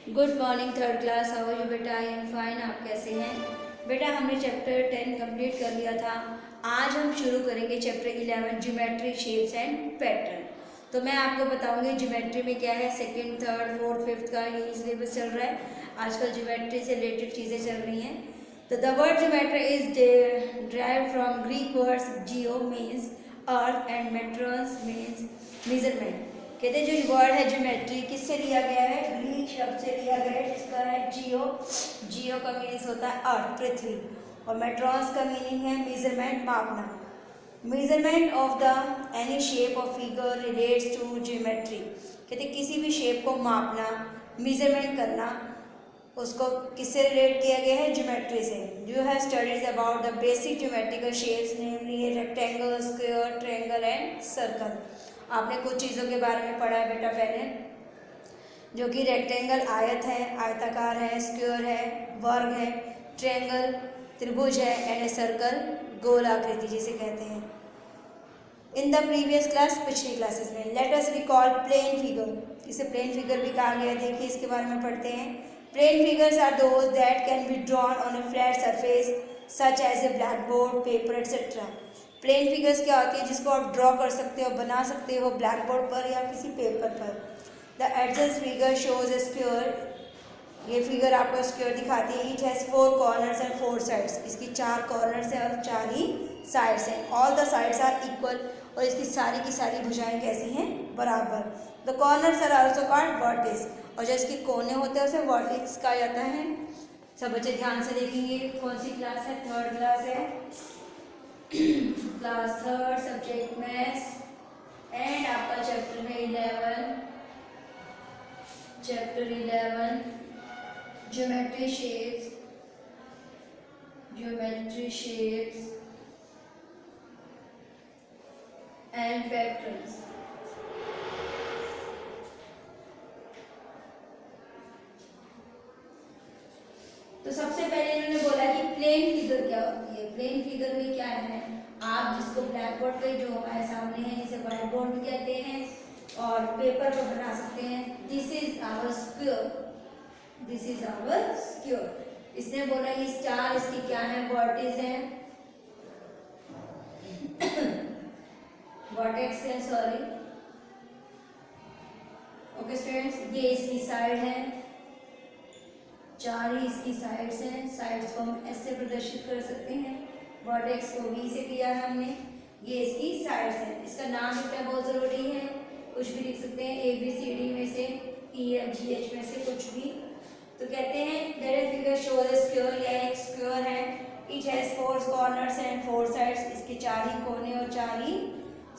Good morning third class. How are you बेटा? I am fine. आप कैसे हैं बेटा? हमने चैप्टर 10 कंप्लीट कर लिया था। आज हम शुरू करेंगे chapter 11 geometry shapes and pattern. तो मैं आपको बताऊंगी ज्योमेट्री में क्या है। सेकंड, थर्ड, फोर्थ, फिफ्थ का यही सिलेबस चल रहा है। आजकल ज्योमेट्री से रिलेटेड चीज़ें चल रही हैं। तो the word geometry is derived from Greek words geo means earth and metros means measurement. कहते हैं जो वर्ड है ज्योमेट्री किससे लिया गया है? ग्रीक शब्द से लिया गया है जिसका है जियो। जियो का मीनिंग होता है अर्थ, पृथ्वी, और मेट्रॉस का मीनिंग है मेजरमेंट, मापना। Measurement of the any shape और फिगर रिलेट्स टू ज्योमेट्री। कहते हैं किसी भी शेप को मापना, मेजरमेंट करना, उसको किससे रिलेट किया गया है? ज्योमेट्री से। You have studies about the basic geometrical shapes namely rectangle, square, triangle and circle. आपने कुछ चीज़ों के बारे में पढ़ा है बेटा पहले, जो कि रेक्टेंगल आयत है, आयताकार है, स्क्वायर है, वर्ग है, ट्रायंगल त्रिभुज है, एंड सर्कल गोल आकृति जिसे कहते हैं। इन द प्रीवियस क्लास, पिछली क्लासेस में, let us recall plane figure. इसे प्लेन फिगर भी कहा गया है। देखिए इसके बारे में पढ़ते हैं। Plane figures are those that can be drawn on a flat surface such as a black board, paper etcetera. Plane figures क्या होती है? जिसको आप ड्रॉ कर सकते हो, बना सकते हो ब्लैक बोर्ड पर या किसी पेपर पर। The adjacent figure shows a square. ये फिगर आपको स्क्वायर दिखाती है। It has 4 corners and 4 sides. इसकी 4 कॉर्नर्स हैं और 4 ही साइड्स हैं। All the sides are equal. और इसकी सारी की सारी भुजाएं कैसी हैं? बराबर। The corners are also called vertex. और जो इसके कोने होते हैं उसे वर्टेक्स कहा जाता है। सब बच्चे ध्यान से देखेंगे। कौन सी क्लास है? थर्ड क्लास है। Class third, subject maths, and आपका चैप्टर है 11, chapter 11 geometry shapes, geometry shapes and patterns. तो सबसे पहले इन्होंने बोला कि प्लेन फिगर क्या होती है। प्लेन फिगर में क्या है? आप जिसको ब्लैक बोर्ड पे जो हमारे सामने है, जिसे व्हाइट बोर्ड भी कहते हैं, और पेपर पर बना सकते हैं। This is our square, this is our square. इसने बोला ये स्टार इसकी क्या है? वर्टिस है, वर्टेक्स है, सॉरी। ओके स्टूडेंट्स, ये इसकी साइड है, 4 ही इसकी साइड्स हैं। साइड्स को हम ऐसे प्रदर्शित कर सकते हैं। वर्टेक्स को वी से किया है हमने। ये इसकी साइड्स हैं। इसका नाम लिखना बहुत ज़रूरी है। कुछ भी लिख सकते हैं, ABCD में से, EFGH में से कुछ भी। तो कहते हैं that figure shows a square. यह एक स्क्वायर है। It has 4 corners and 4 sides. इसके 4 ही कोने और 4 ही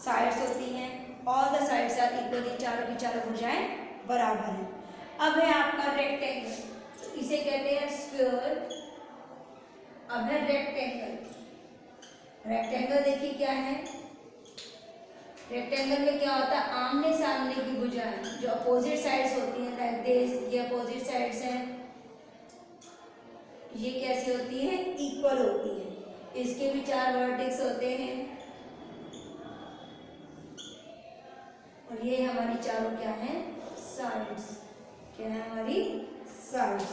साइड्स होती हैं। All the sides are equally. चारों की चारों भुजाएं बराबर हैं। अब है आपका रेक्टेंगल। इसे कहते हैं स्क्वायर। अब है रेक्टेंगल। रेक्टेंगल देखिए क्या है? रेक्टेंगल में क्या होता है? आमने सामने की भुजाएं जो अपोजिट साइड्स होती हैं, लाइक दिस, ये अपोजिट साइड्स हैं। ये कैसी होती है? इक्वल होती है। इसके भी 4 वर्टेक्स होते हैं और ये हमारी चारों क्या है? साइड्स। क्या है हमारी? साइड्स।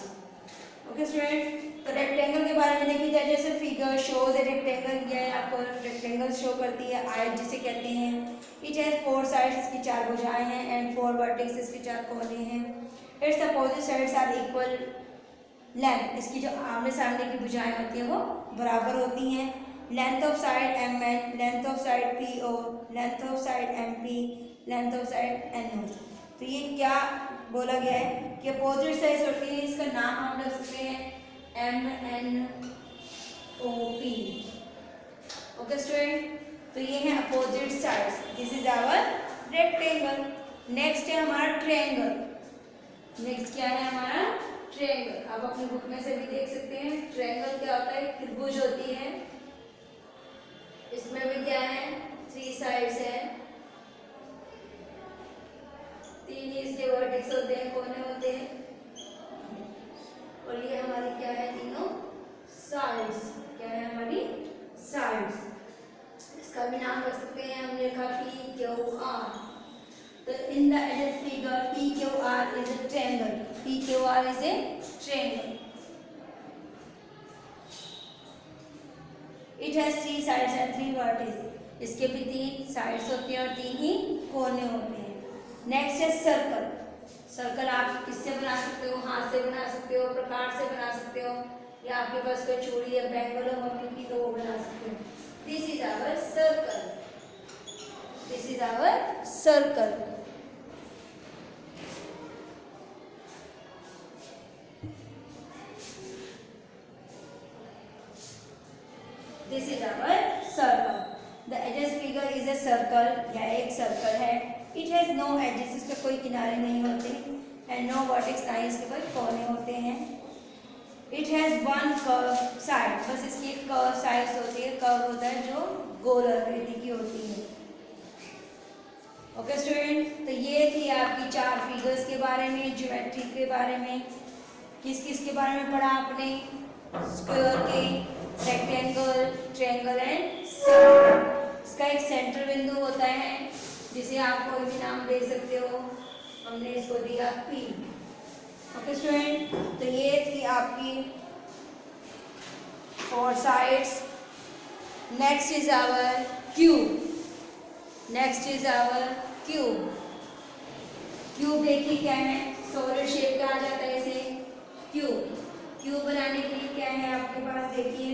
ओके स्टूडेंट, तो रेक्टेंगल के बारे में देखिए जाए। जैसे फिगर शोज ए रेक्टेंगल, यह आपको रेक्टेंगल शो करती है, आयत जिसे कहते हैं। इट हैज 4 साइड्स, इसकी 4 भुजाएं हैं, एंड 4 वर्टेक्स, इसके 4 कोने हैं। Its opposite sides are equal. Length, इसकी जो आमने सामने की भुजाएं होती हैं वो बराबर होती हैं। Length of side MN, length of side PO, length of side MP, length of side NO। तो ये क्या बोला गया है कि अपोजिट साइड्स होती है। इसका नाम हम रख सकते हैं MNOP। ओके स्टूडेंट, तो ये है opposite sides. This is our rectangle. Next है हमारा ट्रायंगल। नेक्स्ट क्या है हमारा? ट्रायंगल। आप अपनी बुक में से भी देख सकते हैं। ट्रायंगल क्या होता है? त्रिभुज होती है। इसमें भी क्या है? 3 साइड्स है, 3 इसके वर्टेक्स होते हैं, कोने होते हैं, और ये हमारी क्या है? तीनों साइड्स। क्या है हमारी? साइड्स। इसका भी नाम रख सकते हैं, हमने लिखा PQR। तो in the figure PQR is a triangle. PQR is a triangle. It has 3 sides and 3 vertices. इसके भी 3 साइड्स होती हैं और 3 ही कोने होते हैं। नेक्स्ट है सर्कल। सर्कल आप किससे बना सकते हो? हाथ से बना सकते हो, प्रकार से बना सकते हो, या आपके पास कोई चूड़ी या बैंगल हो मम्मी की तो वो बना सकते हो। This is our circle. This is our circle. This is our circle. The एजेस फिगर इज ए सर्कल। यह एक सर्कल है। इट हैज नो एजेस, इसके कोई किनारे नहीं होते, एंड नो वर्टेक्स, ना इसके कोई कोने होते हैं। It has one curve side, बस इसकी एक कर्व साइड्स होती है। कर्व होता है जो गोल आकृति की होती है। ओके स्टूडेंट, तो ये थी आपकी 4 फिगर्स के बारे में, ज्योमेट्री के बारे में। किस किस के बारे में पढ़ा आपने? स्क्वायर के, रेक्टेंगल, ट्रायंगल एंड सर्कल। इसका एक सेंटर बिंदु होता है जिसे आप कोई भी नाम दे सकते हो। हमने इसको दिया P। ओके स्टूडेंट, तो ये थी आपकी 4 sides. Next is our cube. Next is our cube. Cube देखिए क्या है? सॉलिड शेप कहा जाता है इसे क्यूब। क्यूब बनाने के लिए क्या है आपके पास? देखिए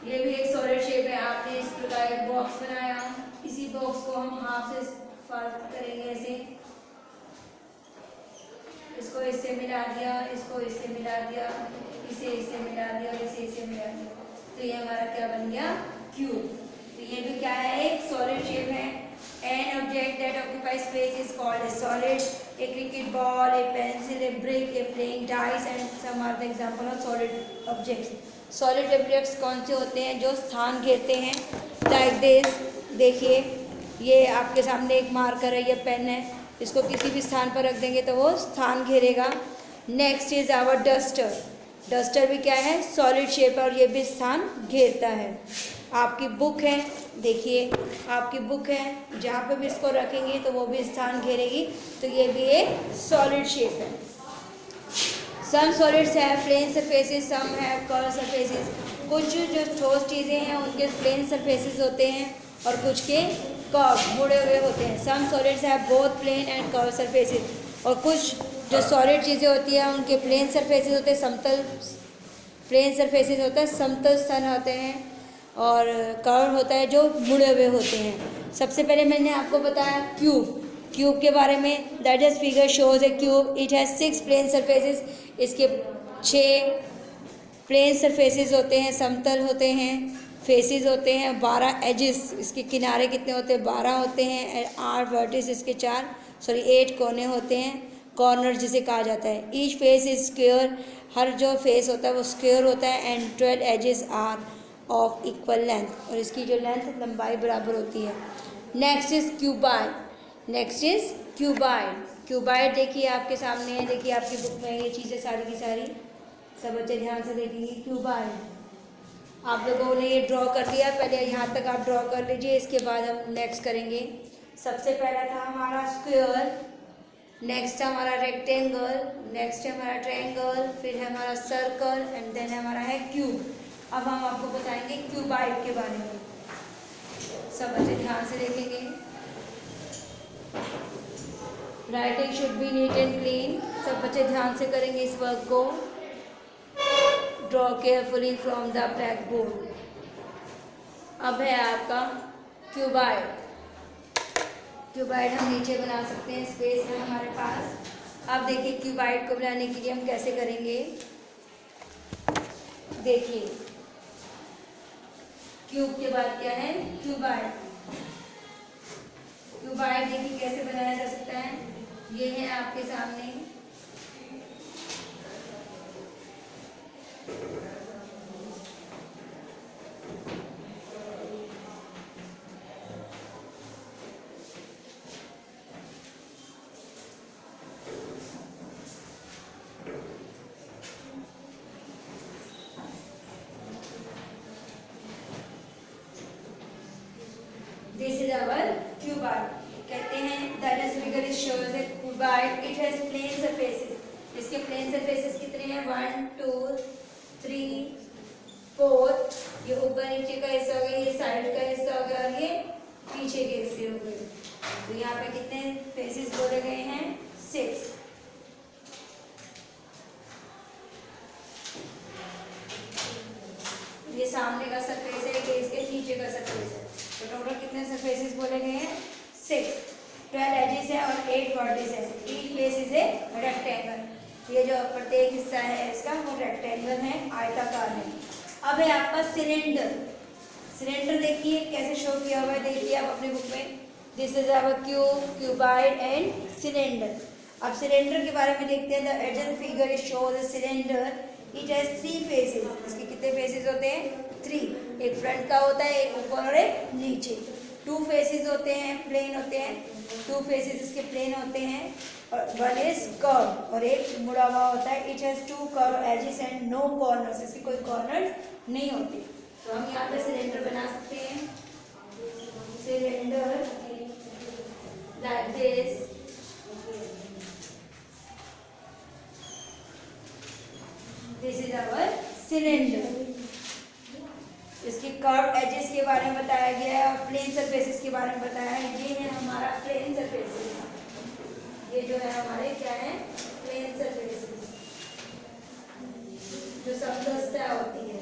ये भी एक सॉलिड शेप है। आपने इस प्रकार एक बॉक्स बनाया। इसी बॉक्स को हम हाफ से फोल्ड करेंगे ऐसे। इसको इससे मिला दिया, इसको इससे मिला दिया, इसे इससे मिला दिया और इसे इससे मिला दिया, तो ये हमारा क्या बन गया? क्यूब। तो ये भी क्या है? एक सॉलिड शेप है। An object that occupies space is called a solid. A cricket ball, a pencil, a brick, a playing dice, and some are the example of solid objects. Solid objects कौन से होते हैं? जो स्थान घेरते हैं। Like this, देखिए ये आपके सामने एक मार्कर है, ये पेन है। इसको किसी भी स्थान पर रख देंगे तो वो स्थान घेरेगा। Next is our duster. Duster भी क्या है? सॉलिड शेप है और ये भी स्थान घेरता है। आपकी बुक है, देखिए आपकी बुक है, जहाँ पे भी इसको रखेंगे तो वो भी स्थान घेरेगी, तो ये भी एक सॉलिड शेप है। Some solids have plane surfaces, some have curve surfaces. कुछ जो ठोस चीज़ें हैं उनके प्लेन सरफेसेस होते हैं और कुछ के कर्व मुड़े हुए होते हैं। Some solids have both plane and curve surfaces. और कुछ जो सॉलिड चीज़ें होती हैं उनके प्लेन सरफेसेस होते हैं, समतल प्लेन सरफेसेस होता है, समतल स्थान होते हैं, और कर्व होता है जो मुड़े हुए होते हैं। सबसे पहले मैंने आपको बताया क्यूब। क्यूब के बारे में, that is figure shows a cube. It has 6 plane surfaces. इसके 6 प्लेन सरफेसेस होते हैं, समतल होते हैं, फेसेस होते हैं। 12 एजेस, इसके किनारे कितने होते हैं? 12 होते हैं। 8 वर्टिस, इसके 8 कोने होते हैं, कॉर्नर जिसे कहा जाता है। ईच फेस इज स्क्वायर, हर जो फेस होता है वो स्क्वायर होता है। And 12 edges are of equal length, और इसकी जो लेंथ लंबाई बराबर होती है। Next is cuboid. Next is cuboid. Cuboid देखिए आपके सामने है, देखिए आपकी बुक में ये चीज़ें सारी की सारी, सब बच्चे ध्यान से देखेंगे। क्यूबाइड आप लोगों ने ये ड्रॉ कर दिया, पहले यहाँ तक आप ड्रॉ कर लीजिए, इसके बाद हम नेक्स्ट करेंगे। सबसे पहला था हमारा स्क्वायर, नेक्स्ट हमारा रेक्टेंगल, नेक्स्ट है हमारा ट्रायंगल, फिर है हमारा सर्कल, एंड देन हमारा है क्यूब। अब हम आपको बताएंगे क्यूबाइड के बारे में। सब बच्चे ध्यान से देखेंगे। Writing should be neat and clean. सब बच्चे ध्यान से करेंगे इस वर्क को। Draw carefully from the black board. अब है आपका क्यूबाइड। क्यूबाइड हम नीचे बना सकते हैं, स्पेस है हमारे पास। अब देखिए क्यूबाइड को बनाने के लिए हम कैसे करेंगे। देखिए क्यूब के बाद क्या है? क्यूबाइड। क्यूबाइड देखिए कैसे बनाया जा सकता है। ये है आपके सामने, दिस इज आवर क्यूबाइड। कहते हैं that is figure is shows a cuboid, it has plane surfaces. इसके प्लेन सरफेसेस कितने हैं? 1 2 3 4। ये ऊपर नीचे का हिस्सा हो गया, ये साइड का हिस्सा हो गया और ये पीछे के हिस्से हो गए। तो यहाँ पे कितने फेसेस बोले गए हैं? 6। ये सामने का सरफेस है, ये इसके नीचे का सरफेस है। तो टोटल कितने सरफेसेस बोले गए हैं? 6। 12 एजेस है और 8 वर्टिस है। Each face is a rectangle. ये जो प्रत्येक हिस्सा है इसका वो रेक्टेंगल है, आयताकार है। अब है आपका सिलेंडर। सिलेंडर देखिए कैसे शो किया हुआ है, देखिए आप अपने बुक में। This is our cube, cuboid and cylinder. अब सिलेंडर के बारे में देखते हैं। The adjacent figure shows a cylinder, it has 3 faces. इसके कितने फेसेस होते हैं? 3। एक फ्रंट का होता है, एक ऊपर और एक नीचे। 2 फेसेस होते हैं, प्लेन होते हैं। 2 फेसेस इसके प्लेन होते हैं और 1 इज कर्व और एक मुड़ा हुआ होता है। It has 2 curve edges and no corners. इसके कोई कॉर्नर्स नहीं होते। तो हम यहाँ पे सिलेंडर बना सकते हैं। Cylinder like this. This is our cylinder. इसके कर्व एजेस के बारे में बताया गया है और प्लेन सरफेसेस के बारे में बताया है। ये है हमारा प्लेन सरफेसेस। ये जो है हमारे क्या है? प्लेन सरफेसेस जो समतलता होती है।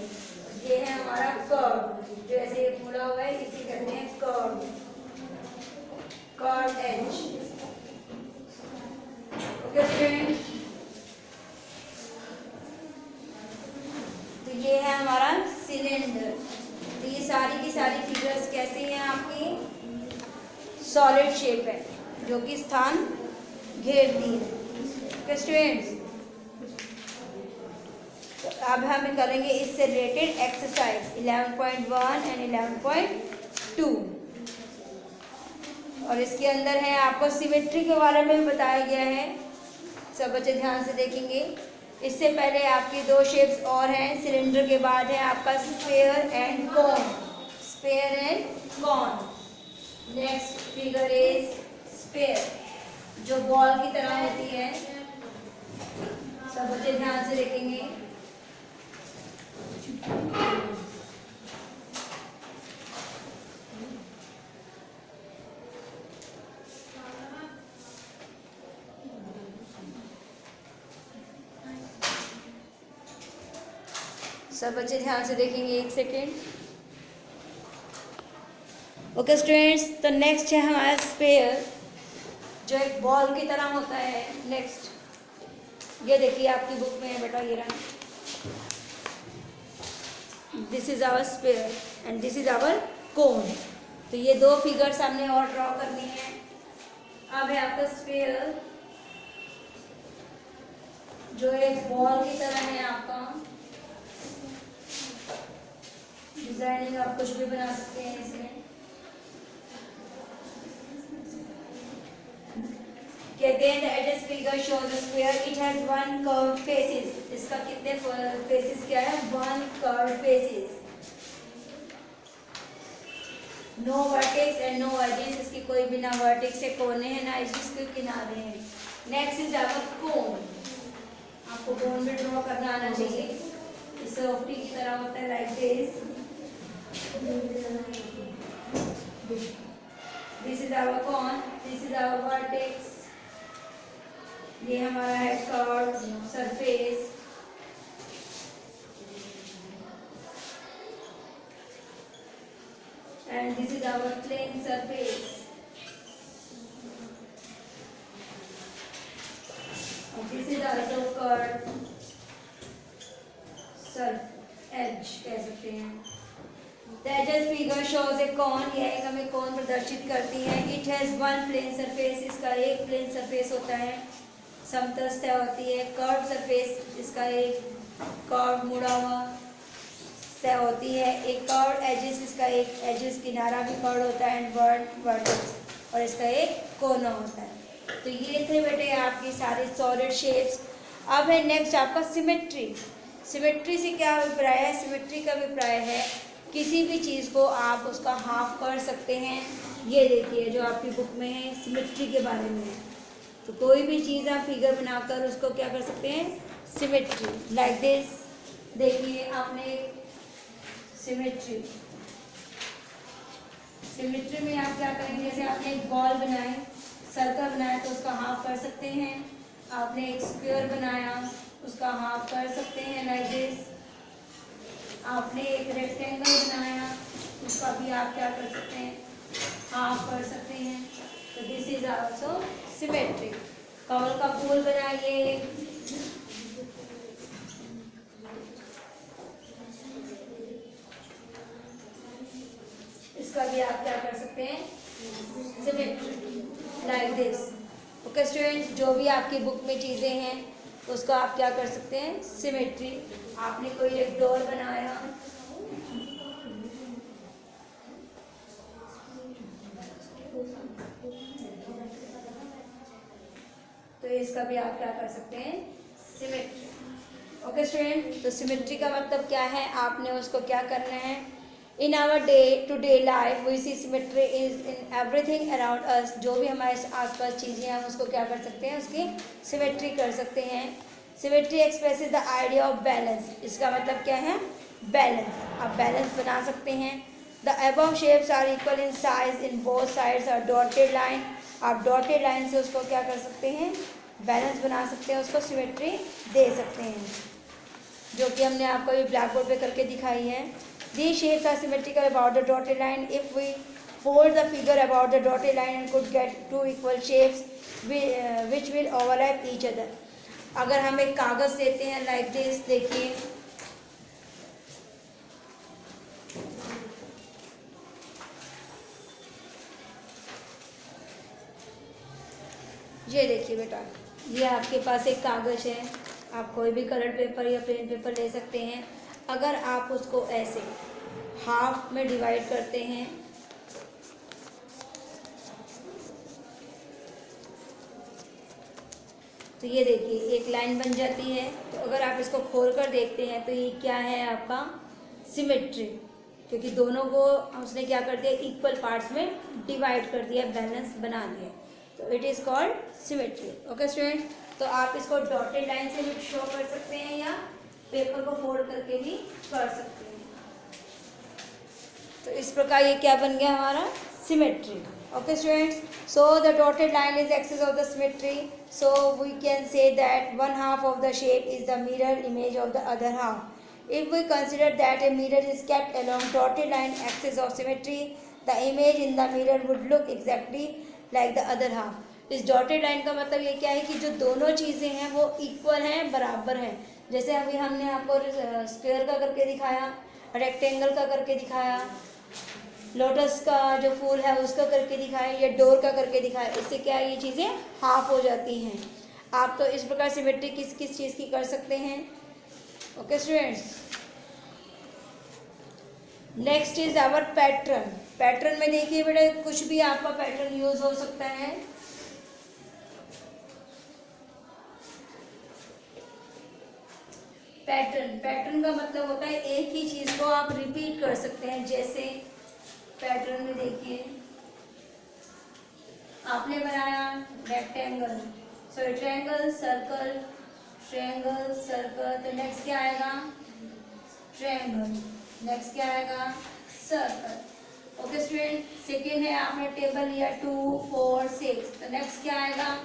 ये है हमारा कर्व, जो ऐसे मुड़ा हुआ है, इसे कहते हैं curve, curve edge. Okay friends, तो ये है हमारा सिलेंडर। तो ये सारी की सारी फिगर्स कैसे हैं आपकी? सॉलिड शेप है जो कि स्थान घेरती है। ओके स्टूडेंट्स, तो अब हम करेंगे इससे रिलेटेड एक्सरसाइज 11.1 एंड 11.2। और इसके अंदर है आपको सिमेट्री के बारे में बताया गया है। सब बच्चे ध्यान से देखेंगे। इससे पहले आपकी 2 शेप्स और हैं। सिलेंडर के बाद है आपका sphere and cone. Sphere and cone. Next figure is sphere, जो बॉल की तरह होती है। सब बच्चे ध्यान से देखेंगे। सब बच्चे ध्यान से देखेंगे। 1 सेकेंड। ओके स्टूडेंट्स, तो नेक्स्ट है हमारा स्फीयर, जो एक बॉल की तरह होता है। नेक्स्ट ये देखिए आपकी बुक में है बेटा, ये रहा। This is our sphere and this is our cone. तो ये 2 फिगर्स हमने और ड्रॉ करनी है। अब है आपका स्फीयर, जो एक बॉल की तरह है आपका। डिजाइनिंग आप कुछ भी बना सकते हैं इसमें। कहते हैं the adjacent figure shows the square, it has 1 curve faces. इसका कितने फेसेस क्या है? 1 curve faces. No vertex and no edges. इसकी कोई भी ना वर्टेक्स है, कोने हैं, ना एजेस के किनारे हैं। नेक्स्ट इज आवर कोन। आपको कोन में ड्रॉ करना आना चाहिए। इस सॉफ्टी की तरह होता है, like this. This is our cone, this is our vertex. ये हमारा है curve surface. And this is our plane surface. And this is also curved edge कह सकते हैं। The edges figure shows a cone. यह एक हमें कौन प्रदर्शित करती है। It has 1 plane surface. इसका एक प्लेन सरफेस होता है, समतल सतह होती है। कर्व सरफेस, इसका एक कर्व मुड़ा हुआ सतह होती है। एक कर्व एजेस, इसका एक एजेस किनारा भी कर्व होता है। एंड वर्टेक्स, और इसका एक कोना होता है। तो ये थे बेटे आपकी सारे सॉलिड शेप्स। अब है नेक्स्ट आपका सिमेट्री। सिमेट्री से क्या अभिप्राय है? सिमेट्री का अभिप्राय है किसी भी चीज़ को आप उसका हाफ कर सकते हैं। ये देखिए जो आपकी बुक में है, सिमेट्री के बारे में है। तो कोई भी चीज़ आप फिगर बनाकर उसको क्या कर सकते हैं, सिमेट्री, लाइक दिस। देखिए आपने सिमेट्री, सिमेट्री में आप क्या करेंगे, जैसे आपने एक बॉल बनाई, सर्कल बनाया तो उसका हाफ कर सकते हैं। आपने एक स्क्वायर बनाया उसका हाफ कर सकते हैं, लाइक दिस। आपने एक रेक्टेंगल बनाया उसका भी आप क्या कर सकते हैं, हाफ कर सकते हैं। तो दिस इज आल्सो सिमेट्री। कमल का फूल बनाइए, इसका भी आप क्या कर सकते हैं, symmetry, like this. Okay students, जो भी आपकी बुक में चीज़ें हैं उसको आप क्या कर सकते हैं, सिमेट्री। आपने कोई एक डोर बनाया, तो इसका भी आप क्या कर सकते हैं, सिमेट्री। ओके स्टूडेंट, तो सिमेट्री का मतलब क्या है, आपने उसको क्या करना है, in our day to day life we see symmetry is in everything around us. जो भी हमारे आसपास चीज़ें हैं हम उसको क्या कर सकते हैं, उसकी सिमेट्री कर सकते हैं। Symmetry expresses the idea of balance. इसका मतलब क्या है, बैलेंस। आप बैलेंस बना सकते हैं। The above shapes are equal in size in both sides are dotted line. आप डॉटेड लाइन से उसको क्या कर सकते हैं, बैलेंस बना सकते हैं, उसको सिमेट्री दे सकते हैं, जो कि हमने आपको ये ब्लैक बोर्ड पे करके दिखाई है। These shapes are symmetrical about the dotted line. If we fold the figure about the dotted line and could get two equal shapes which will overlap each other. अगर हम एक कागज देते हैं like this, देखिए ये देखिए बेटा, ये आपके पास एक कागज है, आप कोई भी कलर पेपर या प्लेन पेपर ले सकते हैं। अगर आप उसको ऐसे हाफ में डिवाइड करते हैं, तो ये देखिए एक लाइन बन जाती है। तो अगर आप इसको खोल कर देखते हैं तो ये क्या है, आपका सिमेट्री, क्योंकि दोनों को उसने क्या कर दिया, इक्वल पार्ट्स में डिवाइड कर दिया, बैलेंस बना दिया, तो it is called symmetry. Okay student, तो आप इसको डॉटेड लाइन से भी शो कर सकते हैं या पेपर को फोल्ड करके भी कर सकते हैं। तो इस प्रकार ये क्या बन गया हमारा, symmetry. Okay students, so the dotted line is axis of the symmetry, so we can say that one half of the shape is the mirror image of the other half. If we consider that a mirror is kept along dotted line axis of symmetry, the image in the mirror would look exactly like the other half. इस dotted line का मतलब ये क्या है कि जो दोनों चीज़ें हैं वो इक्वल हैं, बराबर हैं। जैसे अभी हमने आपको स्क्वायर का करके दिखाया, रेक्टेंगल का करके दिखाया, लोटस का जो फूल है उसका करके दिखाया, या डोर का करके दिखाया, इससे क्या ये चीज़ें हाफ हो जाती हैं। आप तो इस प्रकार सिमेट्री किस किस चीज़ की कर सकते हैं। Okay students, next is our pattern. Pattern में देखिए बेटा, कुछ भी आपका पैटर्न यूज हो सकता है। पैटर्न का मतलब होता है एक ही चीज को आप रिपीट कर सकते हैं। जैसे पैटर्न में देखिए, आपने बनाया रेक्टेंगल, सो ट्रायंगल सर्कल, ट्रायंगल सर्कल, तो नेक्स्ट क्या आएगा, ट्रायंगल, नेक्स्ट क्या आएगा, सर्कल। ओके स्टूडेंट, सेकेंड है आपने टेबल लिया 2 4 6, तो नेक्स्ट क्या आएगा,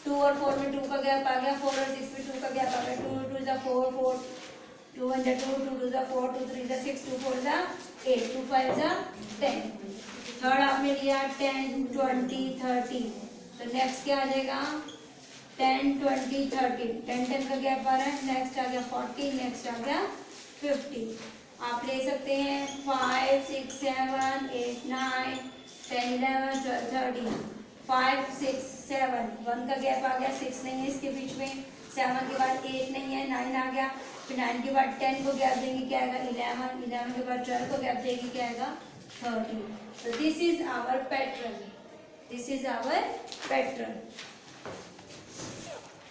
2 और 4 में 2 का गैप आ गया, 4 और 6 में 2 का गैप आ गया, 2 2 जा 4 4, 2 1 जा 2, 2 2 जा 4, 2 3 जा 6, 2 4 जा 8, 2 5 जा 10। थर्ड आपने लिया 10 20 30, तो नेक्स्ट क्या आ जाएगा, 10 20 30, 10 10 का गैप आ रहा है, नेक्स्ट आ गया 40, नेक्स्ट आ गया 50। आप ले सकते हैं 5 6 7 8 9 10 11 12 13, 5 6 7, 1 का गैप आ गया, 6 नहीं है इसके बीच में, 7 के बाद 8 नहीं है, 9 आ गया, फिर 9 के बाद 10 को गैप देंगे, क्या आएगा 11, 11 के बाद 12 को गैप देंगे, क्या आएगा 30। तो this is our pattern, this is our pattern.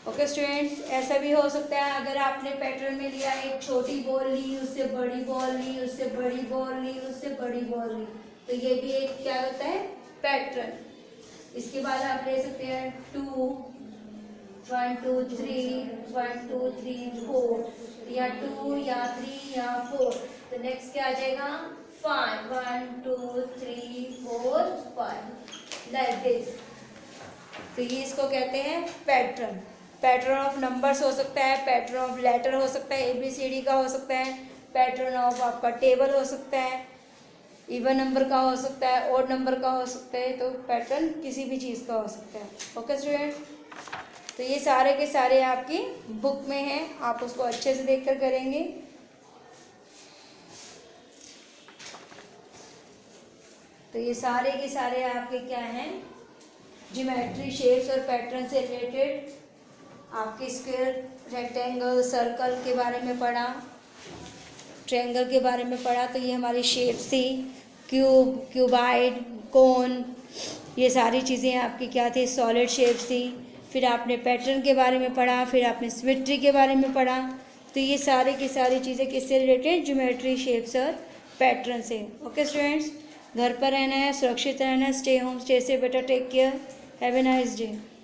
Okay students, ऐसा भी हो सकता है अगर आपने पैटर्न में लिया, एक छोटी बॉल ली, उससे बड़ी बॉल ली, उससे बड़ी बॉल ली, उससे बड़ी बॉल ली, तो ये भी एक क्या होता है, पैटर्न। इसके बाद आप ले सकते हैं 2 1 2 3 1 2 3 4, या 2 या 3 या 4। तो नेक्स्ट क्या आ जाएगा 5 1 2 3 4 5 लाइक दिस। तो ये इसको कहते हैं पैटर्न। पैटर्न ऑफ नंबर्स हो सकता है, पैटर्न ऑफ लेटर हो सकता है, ABCD का हो सकता है, पैटर्न ऑफ आपका टेबल हो सकता है, इवन नंबर का हो सकता है, ऑड नंबर का हो सकता है। तो पैटर्न किसी भी चीज़ का हो सकता है। ओके स्टूडेंट, तो ये सारे के सारे आपकी बुक में हैं, आप उसको अच्छे से देखकर करेंगे। तो ये सारे के सारे आपके क्या हैं, ज्योमेट्री, शेप्स और पैटर्न से रिलेटेड आपके स्क्वायर, रेक्टेंगल, सर्कल के बारे में पढ़ा, ट्रायंगल के बारे में पढ़ा। तो ये हमारी शेप्स थी, क्यूब, क्यूबाइड, कोन, ये सारी चीज़ें आपकी क्या थी, सॉलिड शेप्स थी। फिर आपने पैटर्न के बारे में पढ़ा, फिर आपने सिमेट्री के बारे में पढ़ा। तो ये सारे की सारी चीज़ें किससे रिलेटेड, ज्योमेट्री, शेप्स और पैटर्न से। ओके स्टूडेंट्स, घर पर रहना है, सुरक्षित रहना है, स्टे होम, स्टे सेफ, बेटा, take care, have a nice day.